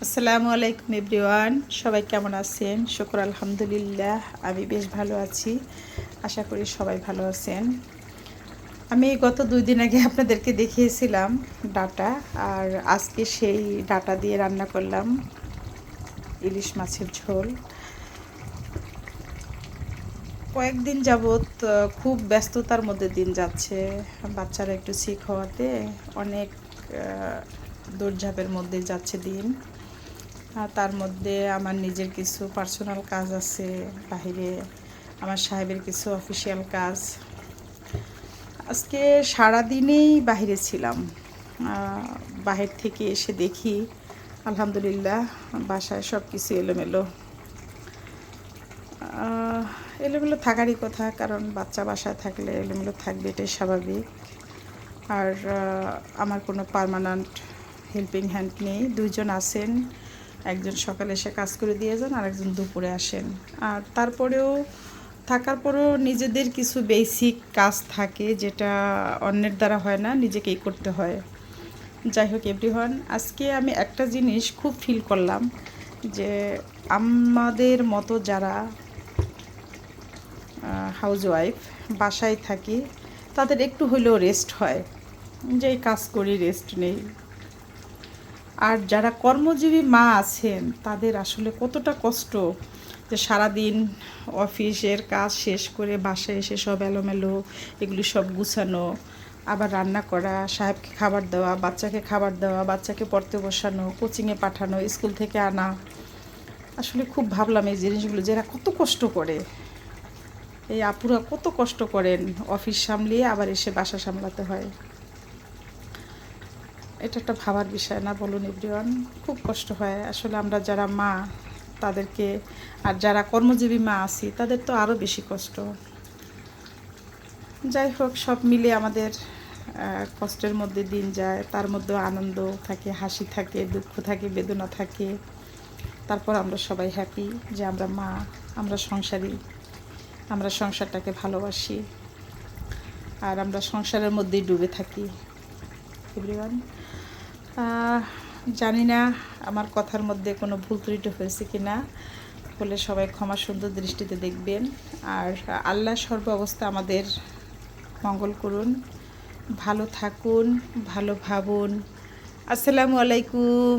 আসসালামু আলাইকুম এভরিওয়ান, সবাই কেমন আছেন? শুকর আলহামদুলিল্লাহ, আমি বেশ ভালো আছি। আশা করি সবাই ভালো আছেন। আমি গত 2 দিন আগে আপনাদেরকে দেখিয়েছিলাম ডাটা, আর আজকে সেই ডাটা দিয়ে রান্না করলাম ইলিশ মাছের ঝোল। কয়েকদিন যাবৎ খুব ব্যস্ততার মধ্যে দিন যাচ্ছে। বাচ্চারা একটু সিক হওয়াতে অনেক দৌড়ঝাঁপের মধ্যে যাচ্ছে দিন। আর তার মধ্যে আমার নিজের কিছু পার্সোনাল কাজ আছে, বাহিরে আমার সাহেবের কিছু অফিসিয়াল কাজ। আজকে সারাদিনেই বাহিরে ছিলাম। বাহির থেকে এসে দেখি আলহামদুলিল্লাহ বাসায় সব কিছু এলোমেলো। এলোমেলো থাকারই কথা, কারণ বাচ্চা বাসায় থাকলে এলোমেলো থাকবে, এটাই স্বাভাবিক। আর আমার কোনো পার্মানেন্ট হেল্পিং হ্যান্ড নেই। 2জন আছেন, একজন সকালে এসে কাজ করে দিয়ে যান, আর একজন দুপুরে আসেন। আর তারপরেও থাকার পরেও নিজেদের কিছু বেসিক কাজ থাকে, যেটা অন্যের দ্বারা হয় না, নিজেকেই করতে হয়। যাই হোক এভরিওয়ান, আজকে আমি একটা জিনিস খুব ফিল করলাম যে আমাদের মতো যারা হাউসওয়াইফ বাসায় থাকি, তাদের একটু হলেও রেস্ট হয়। যে কাজ করি, রেস্ট নেই। আর যারা কর্মজীবী মা আছেন, তাদের আসলে কতটা কষ্ট, যে সারাদিন অফিসের কাজ শেষ করে বাসায় এসে সব এলোমেলো, এগুলি সব গুছানো, আবার রান্না করা, সাহেবকে খাবার দেওয়া, বাচ্চাকে খাবার দেওয়া, বাচ্চাকে পড়তে বসানো, কোচিংয়ে পাঠানো, স্কুল থেকে আনা। আসলে খুব ভাবলাম এই জিনিসগুলো, যে এরা কত কষ্ট করে, এই আপুরা কত কষ্ট করেন অফিস সামলিয়ে আবার এসে বাসা সামলাতে হয়। এটা একটা ভাবার বিষয় না, বলুন এভরিওয়ান? খুব কষ্ট হয় আসলে। আমরা যারা মা, তাদেরকে, আর যারা কর্মজীবী মা আছি, তাদের তো আরও বেশি কষ্ট। যাই হোক, সব মিলে আমাদের কষ্টের মধ্যে দিন যায়, তার মধ্যে আনন্দ থাকে, হাসি থাকে, দুঃখ থাকে, বেদনা থাকে। তারপর আমরা সবাই হ্যাপি যে আমরা মা, আমরা সংসারী, আমরা সংসারটাকে ভালোবাসি, আর আমরা সংসারের মধ্যেই ডুবে থাকি এভরিওয়ান। জানি না আমার কথার মধ্যে কোনো ভুল ত্রুটি হয়েছে কি না, বলে সবাই ক্ষমা সুন্দর দৃষ্টিতে দেখবেন। আর আল্লাহ সর্ব অবস্থা আমাদের মঙ্গল করুন। ভালো থাকুন, ভালো ভাবুন। আসসালামু আলাইকুম।